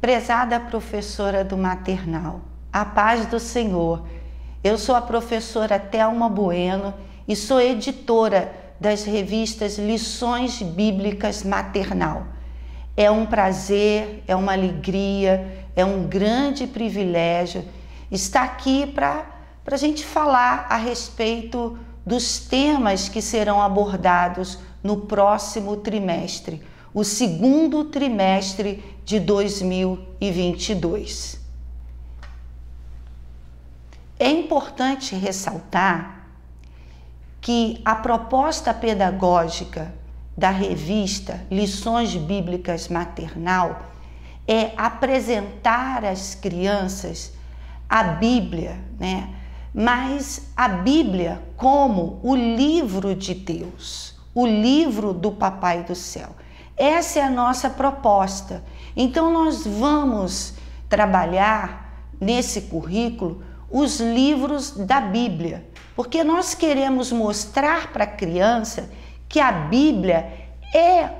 Prezada professora do maternal, a paz do Senhor. Eu sou a professora Thelma Bueno e sou editora das revistas Lições Bíblicas Maternal. É um prazer, é uma alegria, é um grande privilégio estar aqui para a gente falar a respeito dos temas que serão abordados no próximo trimestre, o segundo trimestre de 2022. É importante ressaltar que a proposta pedagógica da revista Lições Bíblicas Maternal é apresentar às crianças a Bíblia, né? Mas a Bíblia como o livro de Deus, o livro do Papai do Céu. Essa é a nossa proposta. Então nós vamos trabalhar nesse currículo os livros da Bíblia, porque nós queremos mostrar para a criança que a Bíblia é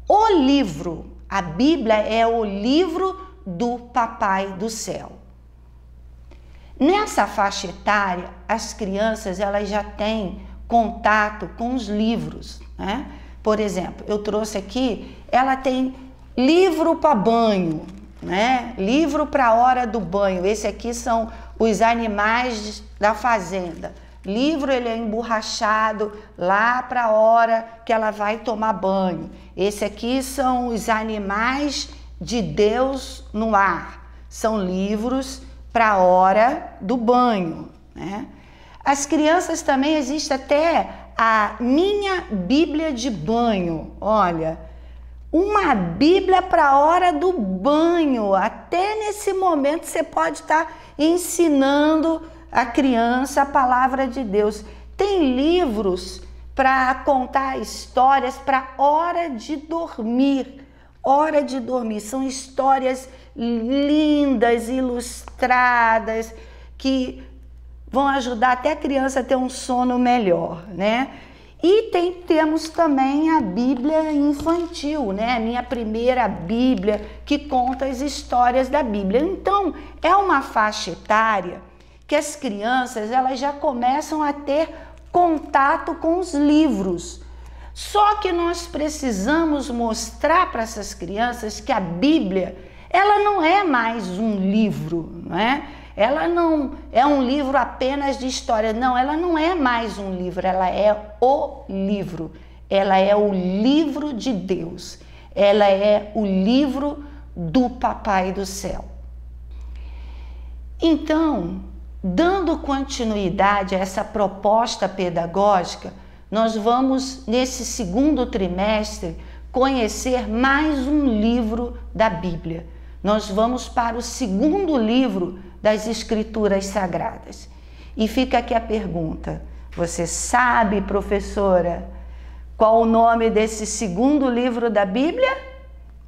o livro. A Bíblia é o livro do Papai do Céu. Nessa faixa etária, as crianças elas já têm contato com os livros, né? Por exemplo, eu trouxe aqui, ela tem livro para banho, né? Livro para a hora do banho. Esse aqui são os animais da fazenda. Livro ele é emborrachado lá para a hora que ela vai tomar banho. Esse aqui são os animais de Deus no ar. São livros para a hora do banho, né? As crianças também, existe até a minha Bíblia de banho. Olha, uma Bíblia para a hora do banho. Até nesse momento você pode estar ensinando a criança a palavra de Deus. Tem livros para contar histórias para hora de dormir. Hora de dormir. São histórias lindas, ilustradas, que vão ajudar até a criança a ter um sono melhor, né? E temos também a Bíblia infantil, né? A minha primeira Bíblia, que conta as histórias da Bíblia. Então, é uma faixa etária que as crianças elas já começam a ter contato com os livros. Só que nós precisamos mostrar para essas crianças que a Bíblia, ela não é mais um livro, não é? Ela não é um livro apenas de história, não, ela não é mais um livro, ela é o livro. Ela é o livro de Deus, ela é o livro do Papai do Céu. Então, dando continuidade a essa proposta pedagógica, nós vamos, nesse segundo trimestre, conhecer mais um livro da Bíblia. Nós vamos para o segundo livro das Escrituras Sagradas. E fica aqui a pergunta: você sabe, professora, qual o nome desse segundo livro da Bíblia?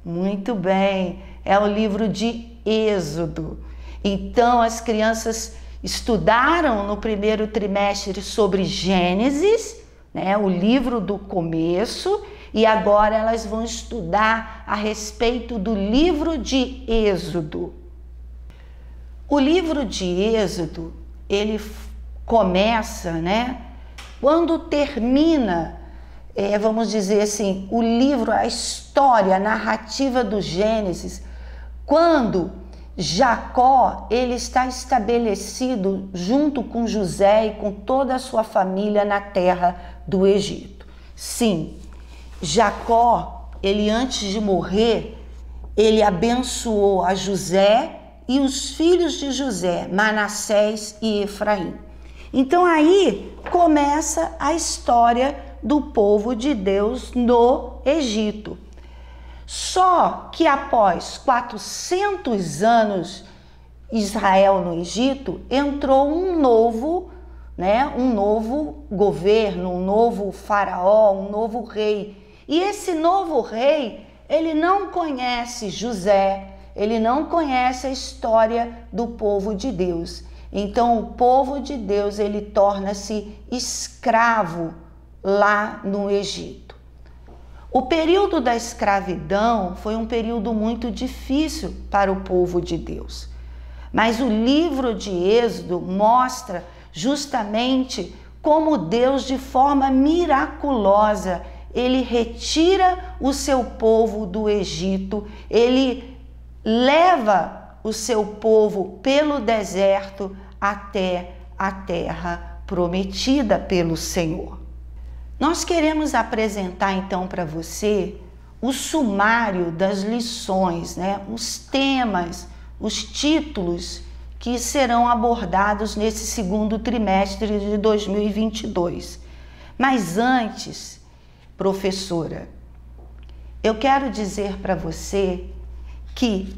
Muito bem, é o livro de Êxodo. Então, as crianças estudaram no primeiro trimestre sobre Gênesis, né, o livro do começo, e agora elas vão estudar a respeito do livro de Êxodo. O livro de Êxodo, ele começa, né, quando termina, vamos dizer assim, o livro, a história, a narrativa do Gênesis, quando Jacó, ele está estabelecido junto com José e com toda a sua família na terra do Egito. Sim, Jacó, ele antes de morrer, ele abençoou a José e os filhos de José, Manassés e Efraim. Então aí começa a história do povo de Deus no Egito. Só que após 400 anos Israel no Egito, entrou um novo governo, um novo faraó, um novo rei. E esse novo rei, ele não conhece José, ele não conhece a história do povo de Deus. Então o povo de Deus, ele torna-se escravo lá no Egito. O período da escravidão foi um período muito difícil para o povo de Deus. Mas o livro de Êxodo mostra justamente como Deus, de forma miraculosa, ele retira o seu povo do Egito, ele leva o seu povo pelo deserto até a terra prometida pelo Senhor. Nós queremos apresentar então para você o sumário das lições, né? Os temas, os títulos que serão abordados nesse segundo trimestre de 2022. Mas antes, professora, eu quero dizer para você que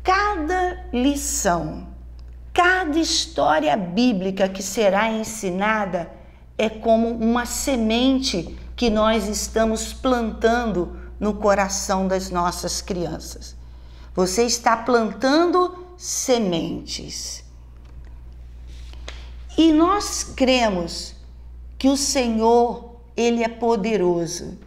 cada lição, cada história bíblica que será ensinada é como uma semente que nós estamos plantando no coração das nossas crianças. Você está plantando sementes. E nós cremos que o Senhor, ele é poderoso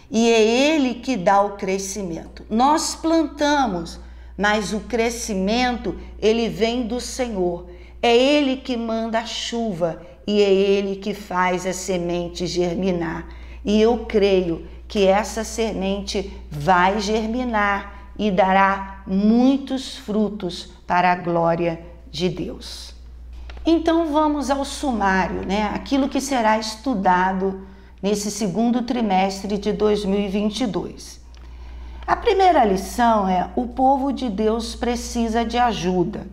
e é ele que dá o crescimento. Nós plantamos, mas o crescimento, ele vem do Senhor. É ele que manda a chuva e é ele que faz a semente germinar. E eu creio que essa semente vai germinar e dará muitos frutos para a glória de Deus. Então vamos ao sumário, né? Aquilo que será estudado nesse segundo trimestre de 2022. A primeira lição é: o povo de Deus precisa de ajuda.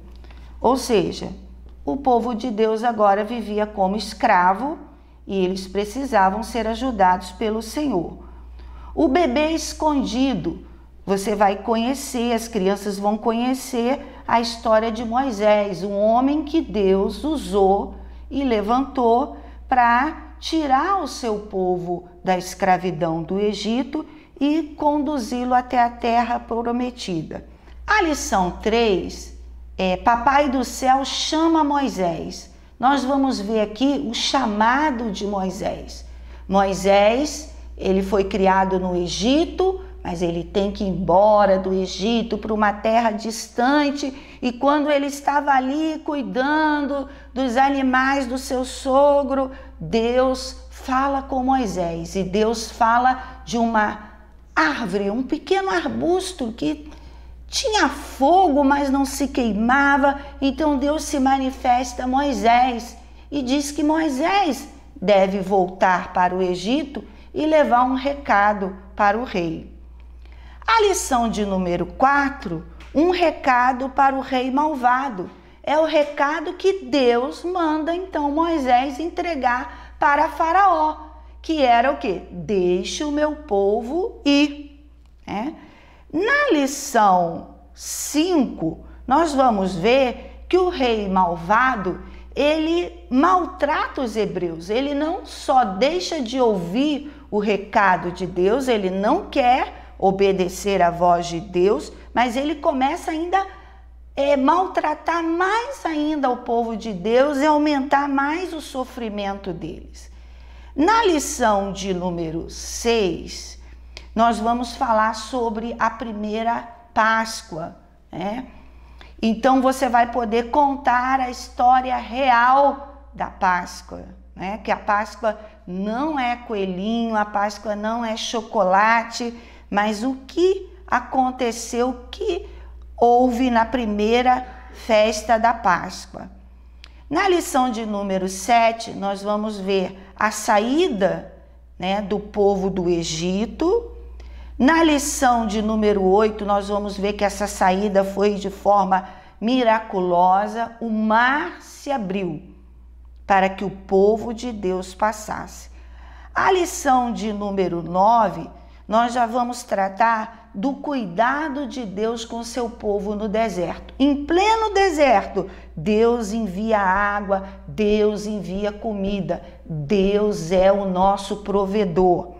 Ou seja, o povo de Deus agora vivia como escravo e eles precisavam ser ajudados pelo Senhor. O bebê escondido, você vai conhecer, as crianças vão conhecer a história de Moisés, um homem que Deus usou e levantou para tirar o seu povo da escravidão do Egito e conduzi-lo até a terra prometida. A lição 3 é: Papai do céu chama Moisés. Nós vamos ver aqui o chamado de Moisés. Moisés, ele foi criado no Egito, mas ele tem que ir embora do Egito para uma terra distante. E quando ele estava ali cuidando dos animais do seu sogro, Deus fala com Moisés. E Deus fala de uma árvore, um pequeno arbusto que tinha fogo, mas não se queimava. Então Deus se manifesta a Moisés e diz que Moisés deve voltar para o Egito e levar um recado para o rei. A lição de número 4, um recado para o rei malvado. É o recado que Deus manda então Moisés entregar para Faraó, que era o quê? Deixe o meu povo ir. Na lição 5, nós vamos ver que o rei malvado, ele maltrata os hebreus. Ele não só deixa de ouvir o recado de Deus, ele não quer obedecer à voz de Deus, mas ele começa ainda a maltratar mais ainda o povo de Deus e aumentar mais o sofrimento deles. Na lição de número 6, nós vamos falar sobre a primeira Páscoa, né? Então você vai poder contar a história real da Páscoa, né? Que a Páscoa não é coelhinho, a Páscoa não é chocolate, mas o que aconteceu, o que houve na primeira festa da Páscoa. Na lição de número 7, nós vamos ver a saída, né, do povo do Egito. Na lição de número 8, nós vamos ver que essa saída foi de forma miraculosa. O mar se abriu para que o povo de Deus passasse. A lição de número 9, nós já vamos tratar do cuidado de Deus com seu povo no deserto. Em pleno deserto, Deus envia água, Deus envia comida. Deus é o nosso provedor.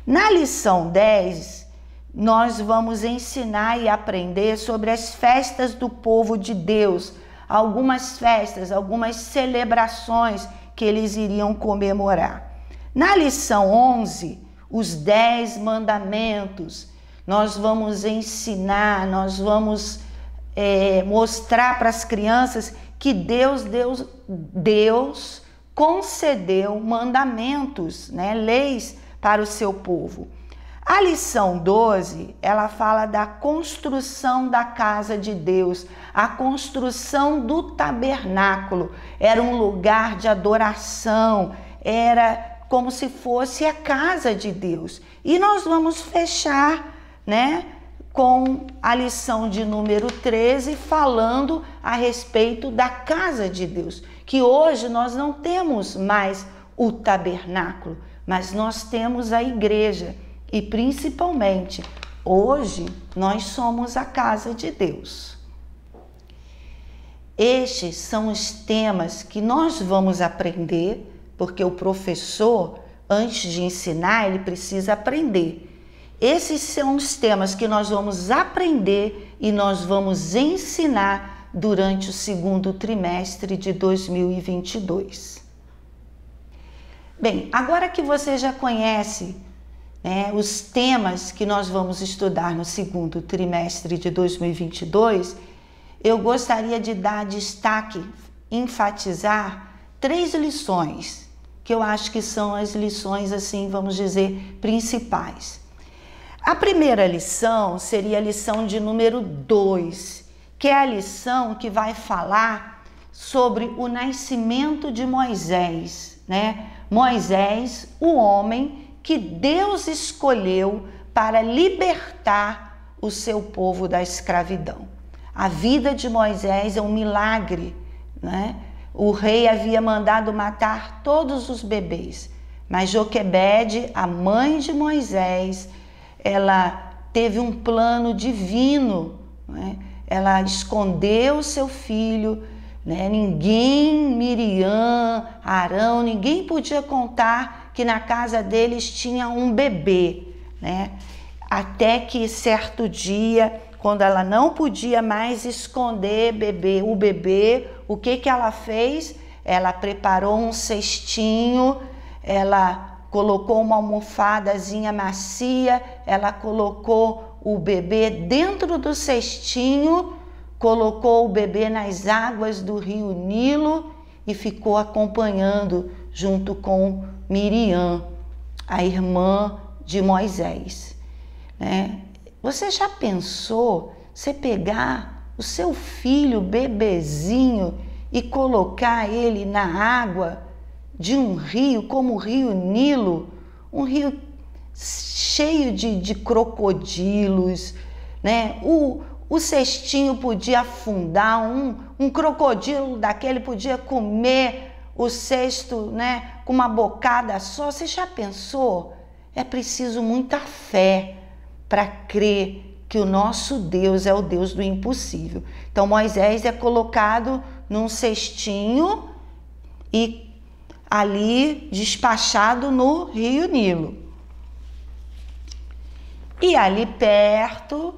Na lição 10, nós vamos ensinar e aprender sobre as festas do povo de Deus. Algumas festas, algumas celebrações que eles iriam comemorar. Na lição 11, os 10 mandamentos. Nós vamos ensinar, nós vamos mostrar para as crianças que Deus concedeu mandamentos, né, leis para o seu povo. A lição 12, ela fala da construção da casa de Deus, a construção do tabernáculo. Era um lugar de adoração, era como se fosse a casa de Deus. E nós vamos fechar, né, com a lição de número 13, falando a respeito da casa de Deus, que hoje nós não temos mais o tabernáculo, mas nós temos a igreja. E principalmente, hoje, nós somos a casa de Deus. Estes são os temas que nós vamos aprender, porque o professor, antes de ensinar, ele precisa aprender. Esses são os temas que nós vamos aprender e nós vamos ensinar durante o segundo trimestre de 2022. Bem, agora que você já conhece os temas que nós vamos estudar no segundo trimestre de 2022, eu gostaria de dar destaque, enfatizar 3 lições, que eu acho que são as lições, assim, vamos dizer, principais. A primeira lição seria a lição de número 2, que é a lição que vai falar sobre o nascimento de Moisés, né? Moisés, o homem que Deus escolheu para libertar o seu povo da escravidão. A vida de Moisés é um milagre, né? O rei havia mandado matar todos os bebês, mas Joquebede, a mãe de Moisés, ela teve um plano divino, né? Ela escondeu seu filho, né? Ninguém, Miriam, Arão, ninguém podia contar que na casa deles tinha um bebê, né? Até que certo dia, quando ela não podia mais esconder o bebê, o que ela fez? Ela preparou um cestinho, ela colocou uma almofadazinha macia, ela colocou o bebê dentro do cestinho, colocou o bebê nas águas do rio Nilo e ficou acompanhando junto com Miriam, a irmã de Moisés, né? Você já pensou você pegar o seu filho bebezinho e colocar ele na água de um rio como o rio Nilo, um rio cheio de crocodilos, né? O cestinho podia afundar, um crocodilo daquele podia comer o cesto, né, com uma bocada só. Você já pensou? É preciso muita fé para crer que o nosso Deus é o Deus do impossível. Então Moisés é colocado num cestinho e ali despachado no rio Nilo. E ali perto,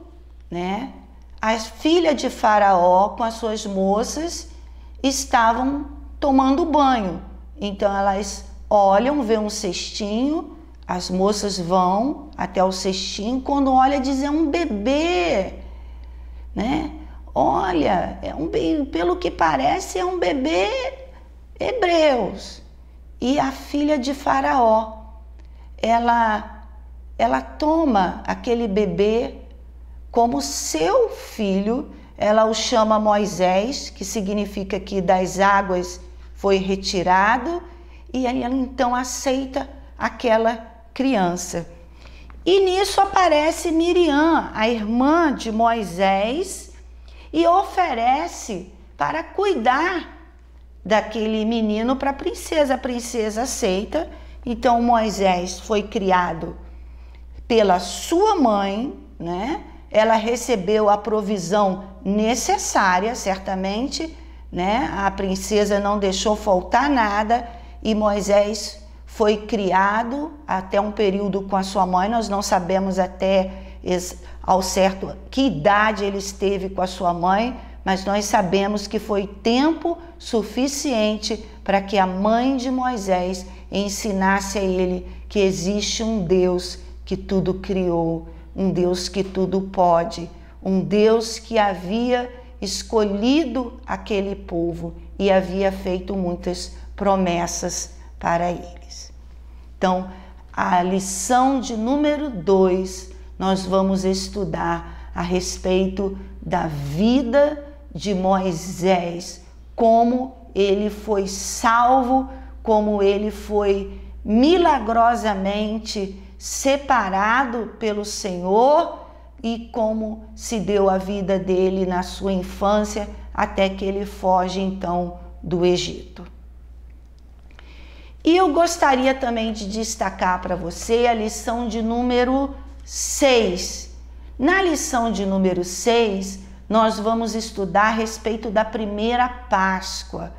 né, a filha de Faraó com as suas moças estavam tomando banho. Então elas olham, vê um cestinho, as moças vão até o cestinho, quando olha dizem um bebê, né? Olha, pelo que parece é um bebê hebreus. E a filha de Faraó, ela toma aquele bebê como seu filho, ela o chama Moisés, que significa que das águas foi retirado, e ela então aceita aquela criança. E nisso aparece Miriam, a irmã de Moisés, e oferece para cuidar daquele menino para a princesa. A princesa aceita. Então Moisés foi criado pela sua mãe, né? Ela recebeu a provisão necessária, certamente, né? A princesa não deixou faltar nada e Moisés foi criado até um período com a sua mãe. Nós não sabemos até ao certo que idade ele esteve com a sua mãe, mas nós sabemos que foi tempo suficiente para que a mãe de Moisés ensinasse a ele que existe um Deus que tudo criou, um Deus que tudo pode, um Deus que havia escolhido aquele povo e havia feito muitas promessas para eles. Então, a lição de número 2, nós vamos estudar a respeito da vida de Moisés, como ele foi salvo, como ele foi milagrosamente separado pelo Senhor e como se deu a vida dele na sua infância até que ele foge então do Egito. E eu gostaria também de destacar para você a lição de número 6. Na lição de número 6, nós vamos estudar a respeito da primeira Páscoa.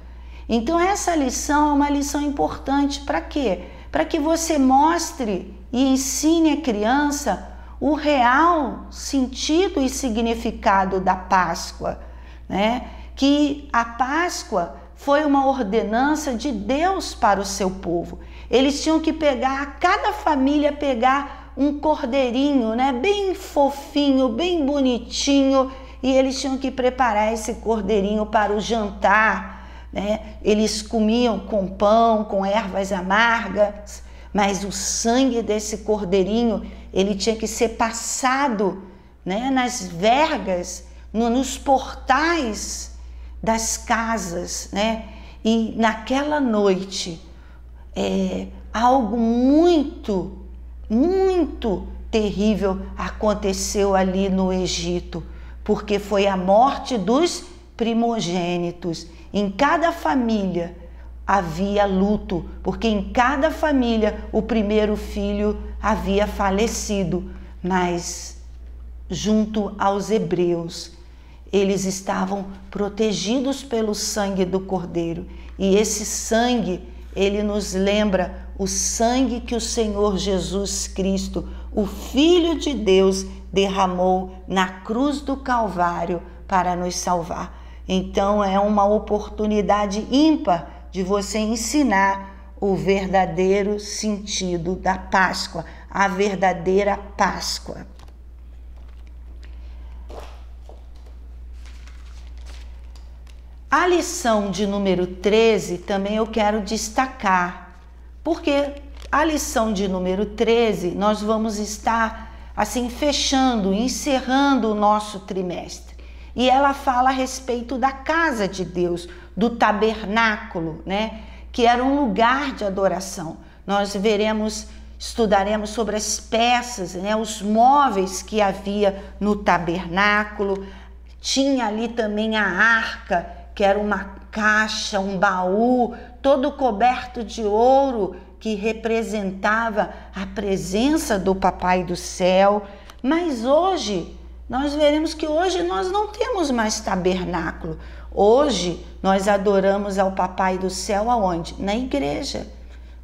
Então essa lição é uma lição importante para quê? Para que você mostre e ensine a criança o real sentido e significado da Páscoa, né? Que a Páscoa foi uma ordenança de Deus para o seu povo. Eles tinham que cada família pegar um cordeirinho, né? Bem fofinho, bem bonitinho, e eles tinham que preparar esse cordeirinho para o jantar, né? Eles comiam com pão, com ervas amargas, mas o sangue desse cordeirinho, ele tinha que ser passado, né, nas vergas, nos portais das casas, né? E naquela noite, algo muito, muito terrível aconteceu ali no Egito, porque foi a morte dos primogênitos. Em cada família havia luto, porque em cada família o primeiro filho havia falecido, mas junto aos hebreus, eles estavam protegidos pelo sangue do Cordeiro. E esse sangue, ele nos lembra o sangue que o Senhor Jesus Cristo, o Filho de Deus, derramou na cruz do Calvário para nos salvar. Então é uma oportunidade ímpar de você ensinar o verdadeiro sentido da Páscoa, a verdadeira Páscoa. A lição de número 13 também eu quero destacar, porque a lição de número 13 nós vamos estar assim fechando, encerrando o nosso trimestre. E ela fala a respeito da casa de Deus, do tabernáculo, né? Que era um lugar de adoração. Nós estudaremos sobre as peças, né? Os móveis que havia no tabernáculo. Tinha ali também a arca, que era uma caixa, um baú, todo coberto de ouro, que representava a presença do Papai do Céu. Mas hoje, nós veremos que hoje nós não temos mais tabernáculo. Hoje, nós adoramos ao Papai do Céu aonde? Na igreja.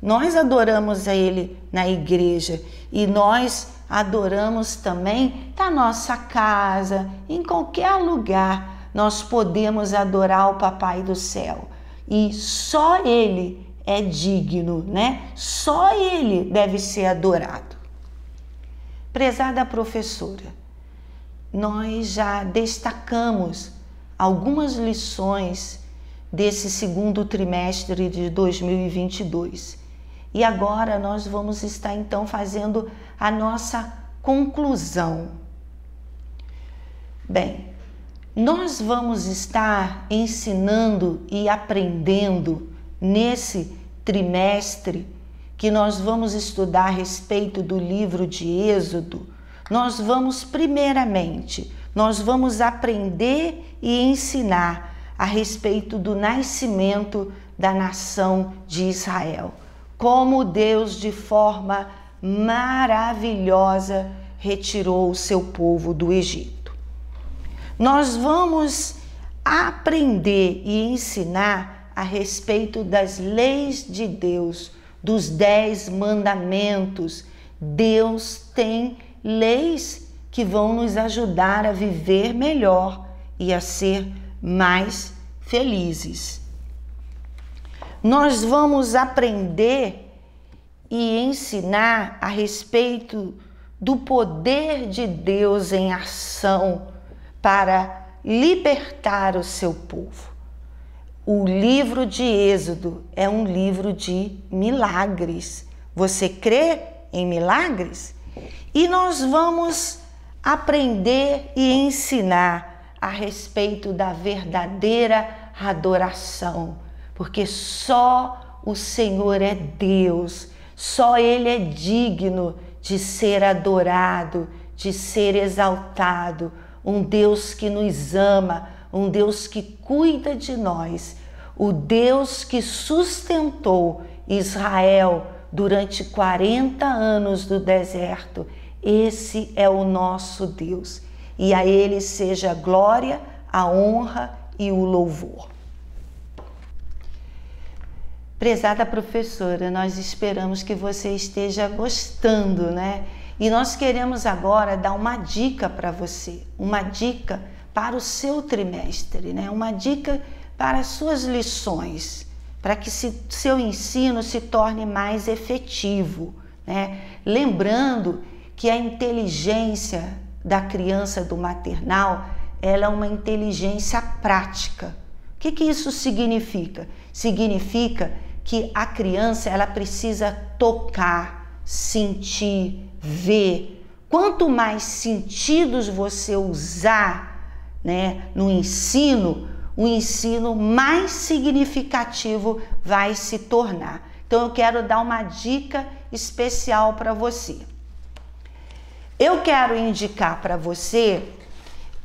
Nós adoramos a Ele na igreja e nós adoramos também na nossa casa, em qualquer lugar. Nós podemos adorar o Papai do Céu e só Ele é digno, né? Só Ele deve ser adorado. Prezada professora, nós já destacamos algumas lições desse segundo trimestre de 2022 e agora nós vamos estar então fazendo a nossa conclusão. Bem, nós vamos estar ensinando e aprendendo nesse trimestre que nós vamos estudar a respeito do livro de Êxodo. Nós vamos nós vamos aprender e ensinar a respeito do nascimento da nação de Israel. Como Deus, de forma maravilhosa, retirou o seu povo do Egito. Nós vamos aprender e ensinar a respeito das leis de Deus, dos 10 mandamentos. Deus tem leis que vão nos ajudar a viver melhor e a ser mais felizes. Nós vamos aprender e ensinar a respeito do poder de Deus em ação para libertar o seu povo. O livro de Êxodo é um livro de milagres. Você crê em milagres? E nós vamos aprender e ensinar a respeito da verdadeira adoração, porque só o Senhor é Deus, só Ele é digno de ser adorado, de ser exaltado, um Deus que nos ama, um Deus que cuida de nós, o Deus que sustentou Israel durante 40 anos do deserto. Esse é o nosso Deus, e a Ele seja a glória, a honra e o louvor. Prezada professora, nós esperamos que você esteja gostando, né? E nós queremos agora dar uma dica para você, uma dica para o seu trimestre, né? Uma dica para as suas lições, para que seu ensino se torne mais efetivo, né? Lembrando que a inteligência da criança do maternal, ela é uma inteligência prática. O que isso significa? Significa que a criança, ela precisa tocar, sentir, ver. Quanto mais sentidos você usar, né, no ensino, o ensino mais significativo vai se tornar. Então eu quero dar uma dica especial para você. Eu quero indicar para você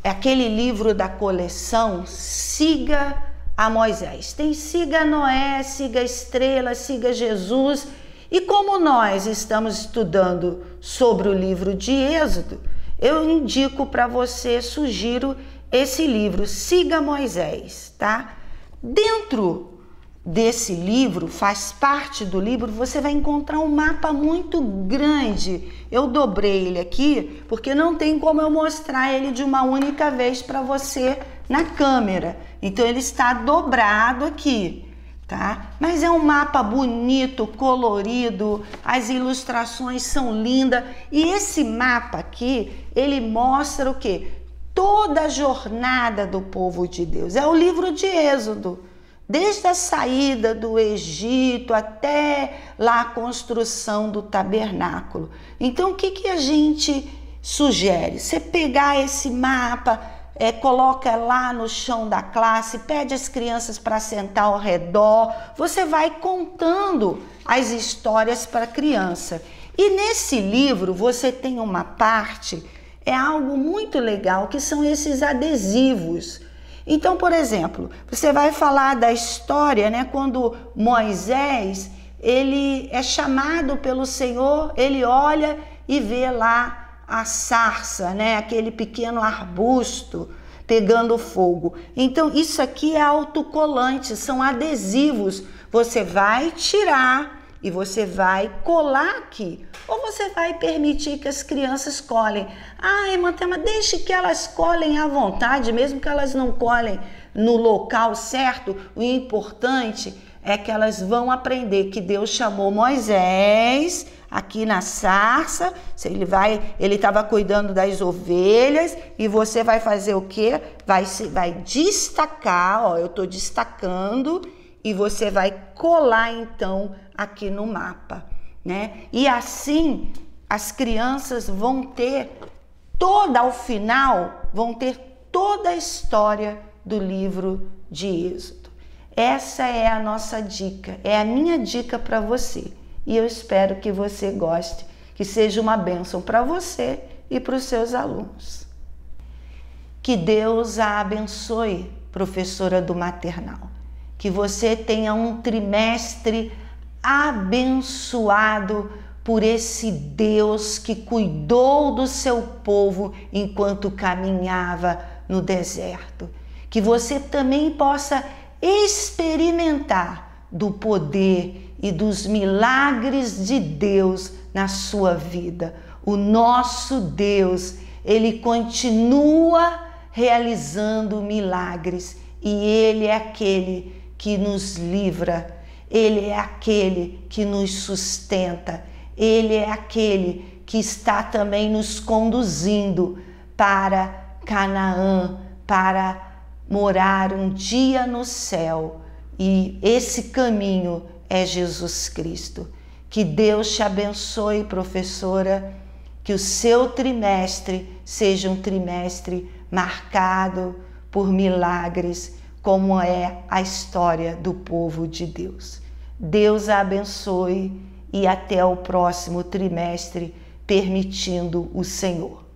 aquele livro da coleção Siga a Moisés. Tem Siga Noé, Siga a Estrela, Siga Jesus. E como nós estamos estudando sobre o livro de Êxodo, eu indico para você, sugiro esse livro, Siga Moisés, tá? Dentro desse livro, faz parte do livro, você vai encontrar um mapa muito grande. Eu dobrei ele aqui porque não tem como eu mostrar ele de uma única vez para você na câmera. Então ele está dobrado aqui, tá? Mas é um mapa bonito, colorido, as ilustrações são lindas. E esse mapa aqui, ele mostra o quê? Toda a jornada do povo de Deus. É o livro de Êxodo. Desde a saída do Egito até lá a construção do tabernáculo. Então, o que a gente sugere? Você pegar esse mapa, coloca lá no chão da classe, pede as crianças para sentar ao redor, você vai contando as histórias para a criança. E nesse livro você tem uma parte, é algo muito legal, que são esses adesivos. Então, por exemplo, você vai falar da história, né? Quando Moisés, ele é chamado pelo Senhor, ele olha e vê lá a sarça, né? Aquele pequeno arbusto pegando fogo. Então, isso aqui é autocolante, são adesivos. Você vai tirar e você vai colar aqui. Ou você vai permitir que as crianças colhem. Ah, irmã Thelma, deixe que elas colhem à vontade, mesmo que elas não colhem no local certo. O importante é que elas vão aprender que Deus chamou Moisés aqui na sarça. Ele estava cuidando das ovelhas e você vai fazer o quê? Vai destacar, ó, eu estou destacando, e você vai colar então aqui no mapa, né? E assim as crianças vão ter ao final, vão ter toda a história do livro de Êxodo. Essa é a nossa dica, é a minha dica para você. E eu espero que você goste, que seja uma bênção para você e para os seus alunos. Que Deus a abençoe, professora do maternal. Que você tenha um trimestre abençoado por esse Deus que cuidou do seu povo enquanto caminhava no deserto. Que você também possa experimentar do poder e dos milagres de Deus na sua vida. O nosso Deus, ele continua realizando milagres e ele é aquele que nos livra. Ele é aquele que nos sustenta, Ele é aquele que está também nos conduzindo para Canaã, para morar um dia no céu. E esse caminho é Jesus Cristo. Que Deus te abençoe, professora, que o seu trimestre seja um trimestre marcado por milagres, como é a história do povo de Deus. Deus a abençoe e até o próximo trimestre, permitindo o Senhor.